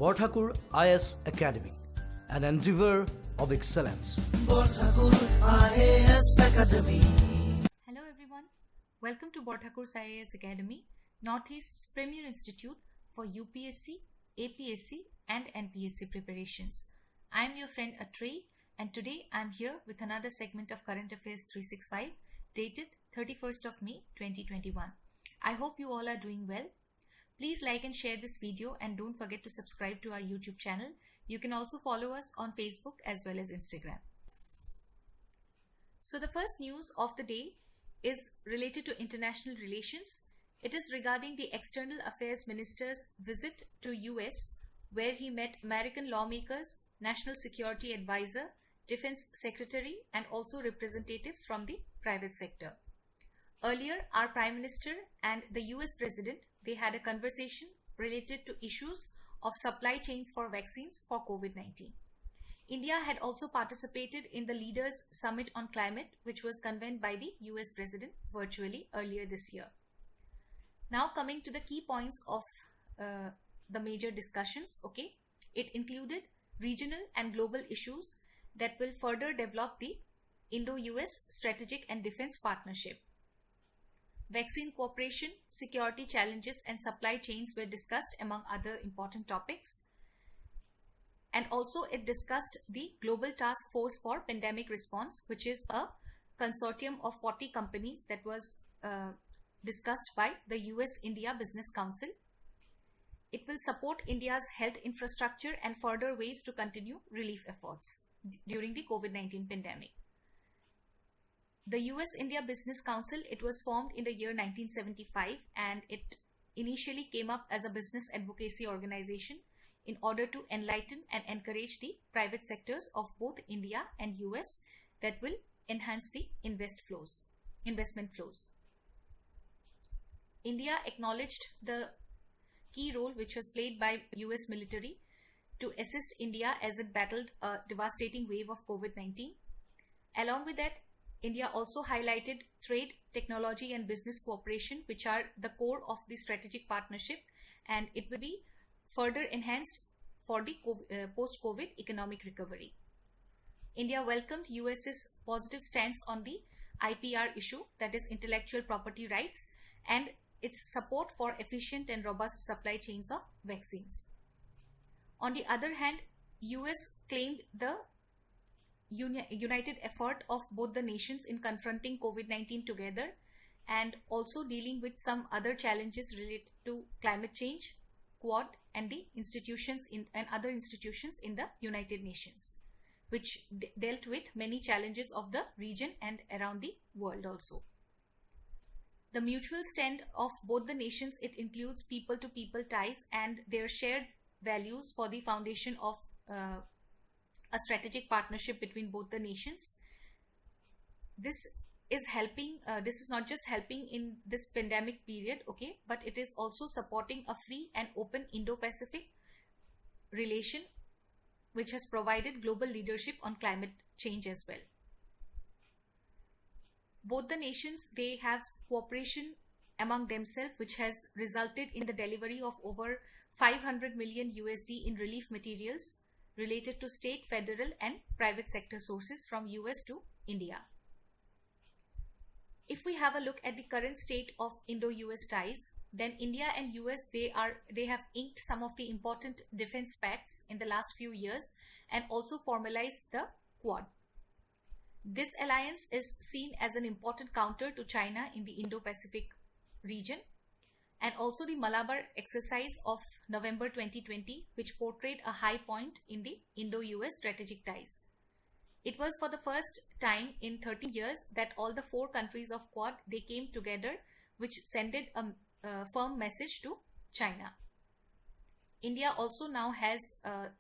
Borthakur IAS Academy, an endeavor of excellence. Borthakur IAS Academy. Hello everyone, welcome to Borthakur IAS Academy, Northeast's premier institute for UPSC, APSC and NPSC preparations. I am your friend Atrey, and today I am here with another segment of Current Affairs 365 dated 31st of May 2021. I hope you all are doing well. Please like and share this video and don't forget to subscribe to our YouTube channel. You can also follow us on Facebook as well as Instagram. So the first news of the day is related to international relations. It is regarding the External Affairs Minister's visit to US, where he met American lawmakers, National Security Advisor, Defense Secretary and also representatives from the private sector. Earlier, our Prime Minister and the US President, they had a conversation related to issues of supply chains for vaccines for COVID-19. India had also participated in the Leaders Summit on Climate, which was convened by the US President virtually earlier this year. Now coming to the key points of the major discussions, okay. It included regional and global issues that will further develop the Indo-US strategic and defense partnership. Vaccine cooperation, security challenges and supply chains were discussed among other important topics. And also it discussed the Global Task Force for Pandemic Response, which is a consortium of 40 companies that was discussed by the US-India Business Council. It will support India's health infrastructure and further ways to continue relief efforts during the COVID-19 pandemic. The US-India Business Council, it was formed in the year 1975 and it initially came up as a business advocacy organization in order to enlighten and encourage the private sectors of both India and US that will enhance the investment flows. India acknowledged the key role which was played by US military to assist India as it battled a devastating wave of COVID-19. Along with that, India also highlighted trade, technology and business cooperation, which are the core of the strategic partnership, and it will be further enhanced for the post-COVID economic recovery. India welcomed US's positive stance on the IPR issue, that is intellectual property rights, and its support for efficient and robust supply chains of vaccines. On the other hand, US claimed the united effort of both the nations in confronting COVID-19 together and also dealing with some other challenges related to climate change, Quad and the institutions and other institutions in the United Nations, which dealt with many challenges of the region and around the world also. The mutual stand of both the nations, it includes people-to-people ties and their shared values for the foundation of a strategic partnership between both the nations. This is helping, this is not just helping in this pandemic period, okay, but it is also supporting a free and open Indo-Pacific relation, which has provided global leadership on climate change as well. Both the nations, they have cooperation among themselves, which has resulted in the delivery of over 500 million USD in relief materials related to state, federal and private sector sources from US to India. If we have a look at the current state of Indo-US ties, then India and US, they have inked some of the important defense pacts in the last few years and also formalized the Quad. This alliance is seen as an important counter to China in the Indo-Pacific region, and also the Malabar exercise of November 2020, which portrayed a high point in the Indo-US strategic ties. It was for the first time in 30 years that all the four countries of Quad, they came together, which sent a firm message to China. India also now has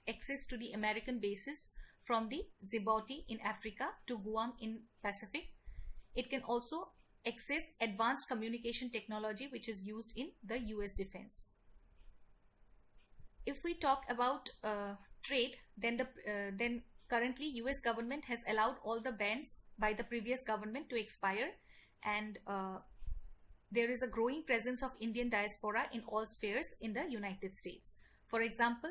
access to the American bases from the Djibouti in Africa to Guam in Pacific. It can also access advanced communication technology which is used in the US defense. If we talk about trade, then currently US government has allowed all the bans by the previous government to expire, and there is a growing presence of Indian diaspora in all spheres in the United States. For example,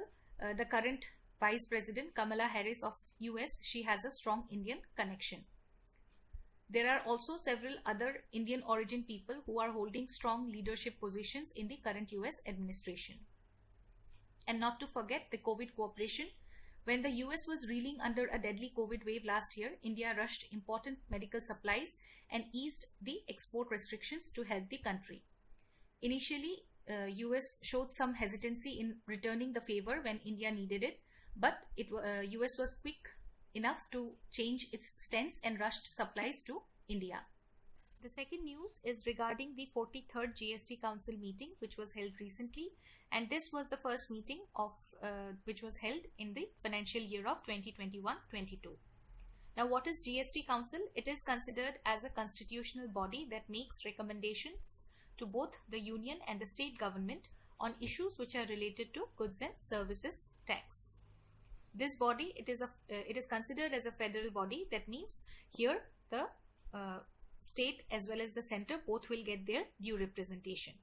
the current Vice President Kamala Harris of US, she has a strong Indian connection. There are also several other Indian origin people who are holding strong leadership positions in the current US administration. And not to forget the COVID cooperation. When the US was reeling under a deadly COVID wave last year, India rushed important medical supplies and eased the export restrictions to help the country. Initially, US showed some hesitancy in returning the favor when India needed it, but US was quick enough to change its stance and rushed supplies to India. The second news is regarding the 43rd GST Council meeting, which was held recently, and this was the first meeting of which was held in the financial year of 2021-22. Now, what is GST Council? It is considered as a constitutional body that makes recommendations to both the union and the state government on issues which are related to goods and services tax. This body, it is considered as a federal body. That means here the state as well as the center both will get their due representation.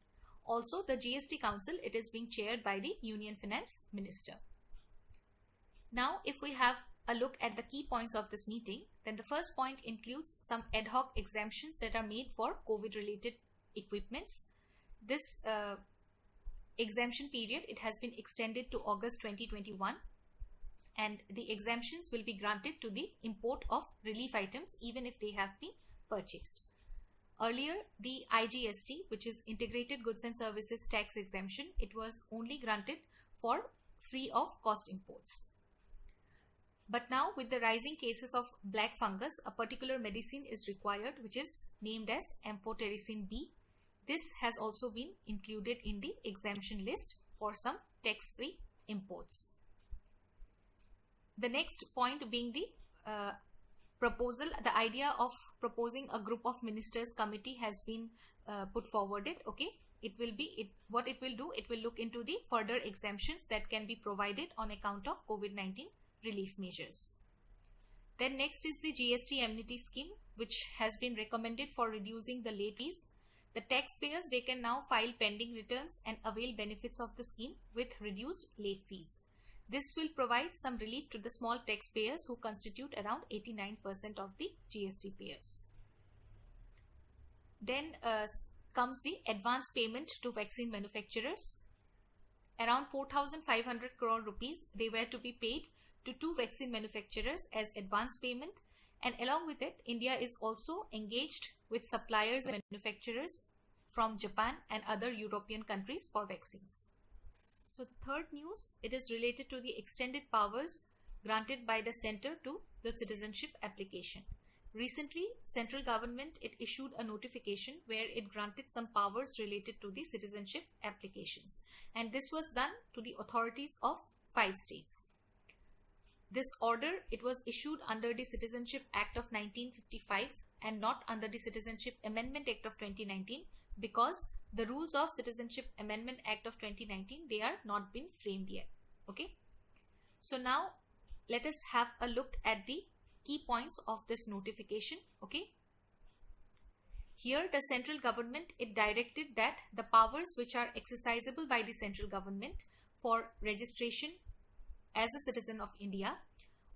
Also, the GST Council, it is being chaired by the Union Finance Minister. Now, if we have a look at the key points of this meeting, then the first point includes some ad hoc exemptions that are made for COVID-related equipments. This exemption period, it has been extended to August 2021, and the exemptions will be granted to the import of relief items even if they have been purchased. Earlier, the IGST, which is Integrated Goods and Services Tax Exemption, it was only granted for free of cost imports. But now, with the rising cases of black fungus, a particular medicine is required which is named as amphotericin B. This has also been included in the exemption list for some tax-free imports. The next point being the proposal, the idea of proposing a group of ministers committee has been put forwarded. Okay, what it will do, it will look into the further exemptions that can be provided on account of COVID-19 relief measures. Then next is the GST Amenity Scheme, which has been recommended for reducing the late fees. The taxpayers, they can now file pending returns and avail benefits of the scheme with reduced late fees. This will provide some relief to the small taxpayers who constitute around 89% of the GST payers. Then comes the advance payment to vaccine manufacturers. Around 4,500 crore rupees, they were to be paid to 2 vaccine manufacturers as advance payment, and along with it, India is also engaged with suppliers and manufacturers from Japan and other European countries for vaccines. So the third news, it is related to the extended powers granted by the center to the citizenship application. Recently, central government, it issued a notification where it granted some powers related to the citizenship applications, and this was done to the authorities of 5 states. This order, it was issued under the Citizenship Act of 1955 and not under the Citizenship Amendment Act of 2019, because the rules of Citizenship Amendment Act of 2019, they are not been framed yet. Okay. So now let us have a look at the key points of this notification. Okay. Here the central government, it directed that the powers which are exercisable by the central government for registration as a citizen of India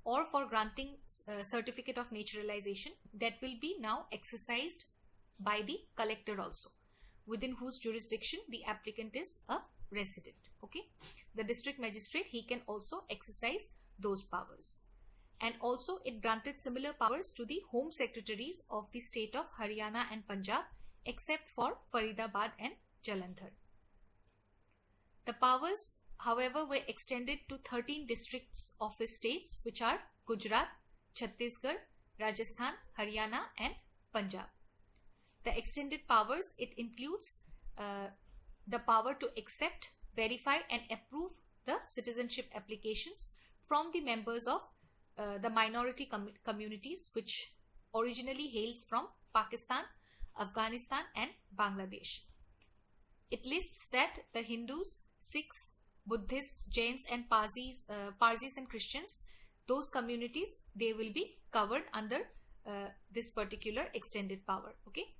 or for granting certificate of naturalization, that will be now exercised by the collector also, within whose jurisdiction the applicant is a resident. Okay, the district magistrate, he can also exercise those powers. And also it granted similar powers to the home secretaries of the state of Haryana and Punjab, except for Faridabad and Jalandhar. The powers, however, were extended to 13 districts of the states, which are Gujarat, Chhattisgarh, Rajasthan, Haryana and Punjab. The extended powers, it includes the power to accept, verify and approve the citizenship applications from the members of the minority communities which originally hails from Pakistan, Afghanistan and Bangladesh. It lists that the Hindus, Sikhs, Buddhists, Jains and Parsis and Christians, those communities, they will be covered under this particular extended power. Okay.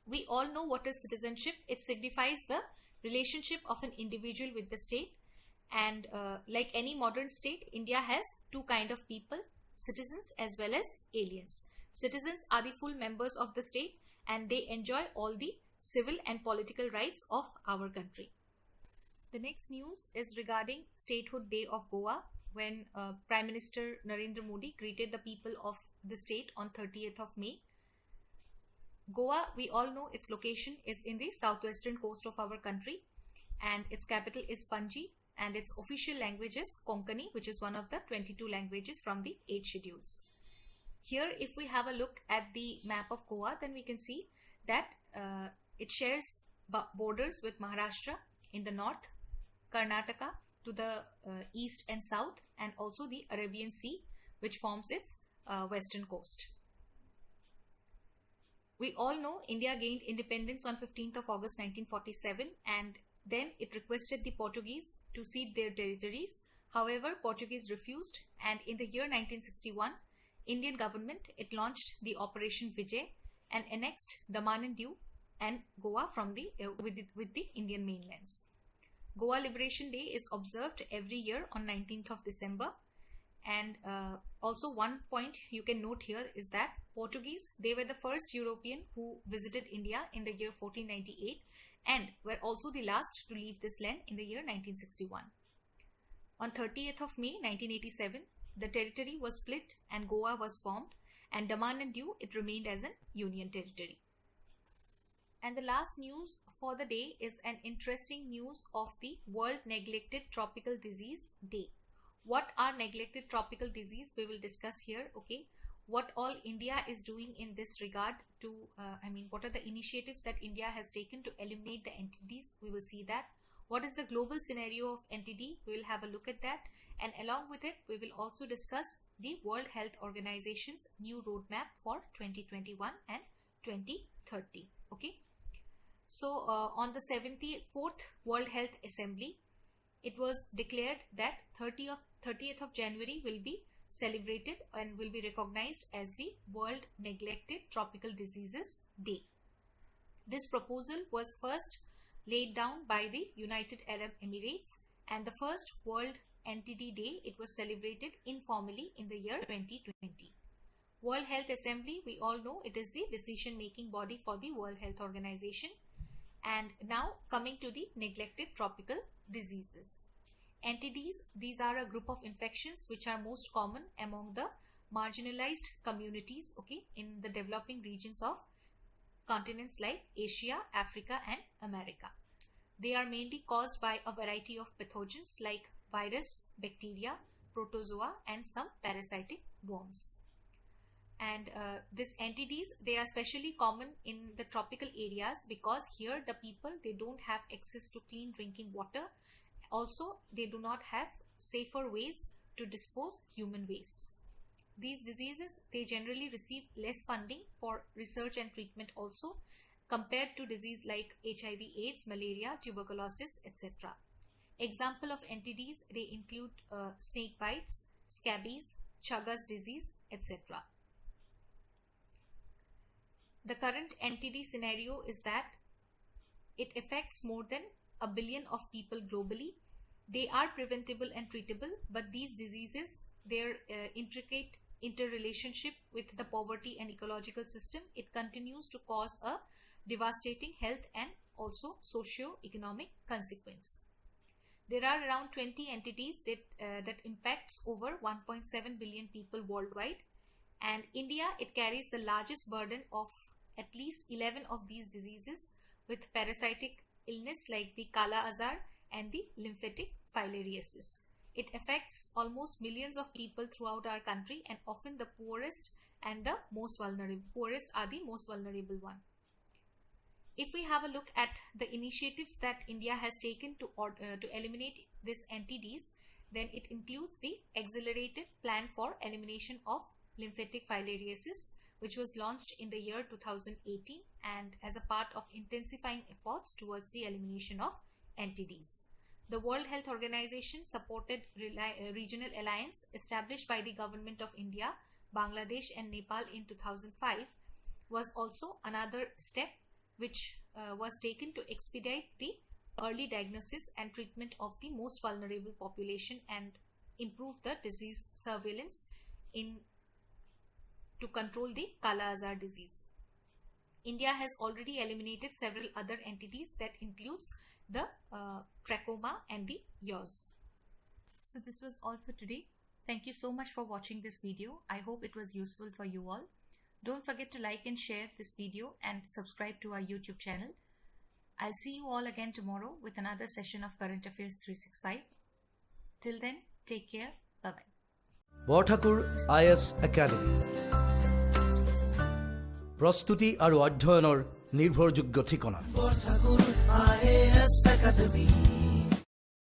We all know what is citizenship. It signifies the relationship of an individual with the state, And like any modern state, India has two kind of people, citizens as well as aliens. Citizens are the full members of the state and they enjoy all the civil and political rights of our country. The next news is regarding Statehood Day of Goa, when Prime Minister Narendra Modi greeted the people of the state on 30th of May. Goa, we all know its location is in the southwestern coast of our country, and its capital is Panji, and its official language is Konkani, which is one of the 22 languages from the 8 schedules. Here, if we have a look at the map of Goa, then we can see that it shares borders with Maharashtra in the north, Karnataka to the east and south, and also the Arabian Sea, which forms its western coast. We all know India gained independence on 15th of August 1947, and then it requested the Portuguese to cede their territories. However, Portuguese refused, and in the year 1961, Indian government, it launched the Operation Vijay and annexed Daman and Diu and Goa from the with the Indian mainlands. Goa Liberation Day is observed every year on 19th of December. And also one point you can note here is that Portuguese, they were the first European who visited India in the year 1498 and were also the last to leave this land in the year 1961. On 30th of May 1987, the territory was split and Goa was formed, and Daman and Diu, it remained as an union territory. And the last news for the day is an interesting news of the World Neglected Tropical Disease Day. What are neglected tropical disease? We will discuss here. Okay, what all India is doing in this regard to, what are the initiatives that India has taken to eliminate the NTDs? We will see that. What is the global scenario of NTD? We will have a look at that. And along with it, we will also discuss the World Health Organization's new roadmap for 2021 and 2030. Okay. So on the 74th World Health Assembly, it was declared that 30th of January will be celebrated and will be recognized as the World Neglected Tropical Diseases Day. This proposal was first laid down by the United Arab Emirates, and the first World NTD Day, it was celebrated informally in the year 2020. World Health Assembly, we all know it is the decision-making body for the World Health Organization. And now coming to the neglected tropical diseases. NTDs, these are a group of infections which are most common among the marginalized communities, okay, in the developing regions of continents like Asia, Africa and America. They are mainly caused by a variety of pathogens like virus, bacteria, protozoa and some parasitic worms. And these NTDs, they are especially common in the tropical areas because here the people, they don't have access to clean drinking water. Also, they do not have safer ways to dispose human wastes. These diseases, they generally receive less funding for research and treatment also compared to disease like HIV, AIDS, malaria, tuberculosis, etc. Example of NTDs, they include snake bites, scabies, Chagas disease, etc. The current NTD scenario is that it affects more than 1 billion of people globally. They are preventable and treatable, but these diseases, their intricate interrelationship with the poverty and ecological system, it continues to cause a devastating health and also socio-economic consequence. There are around 20 entities that impacts over 1.7 billion people worldwide, and India, it carries the largest burden of at least 11 of these diseases with parasitic illness like the Kala Azar and the lymphatic filariasis. It affects almost millions of people throughout our country, and often the poorest and the most vulnerable. Poorest are the most vulnerable one. If we have a look at the initiatives that India has taken to eliminate these NTDs, then it includes the Accelerated Plan for Elimination of Lymphatic Filariasis, which was launched in the year 2018 and as a part of intensifying efforts towards the elimination of NTDs. The World Health Organization supported regional alliance established by the Government of India, Bangladesh and Nepal in 2005 was also another step which was taken to expedite the early diagnosis and treatment of the most vulnerable population and improve the disease surveillance to control the Kala Azar disease. India has already eliminated several other entities that includes the trachoma and the yaws. So this was all for today. Thank you so much for watching this video. I hope it was useful for you all. Don't forget to like and share this video and subscribe to our YouTube channel. I'll see you all again tomorrow with another session of Current Affairs 365. Till then, take care. Bye-bye. Borthakur IAS academy প্ৰস্তুতি আৰু অধ্যয়নৰ নিৰ্ভৰযোগ্য ঠিকনা Borthakur IAS Academy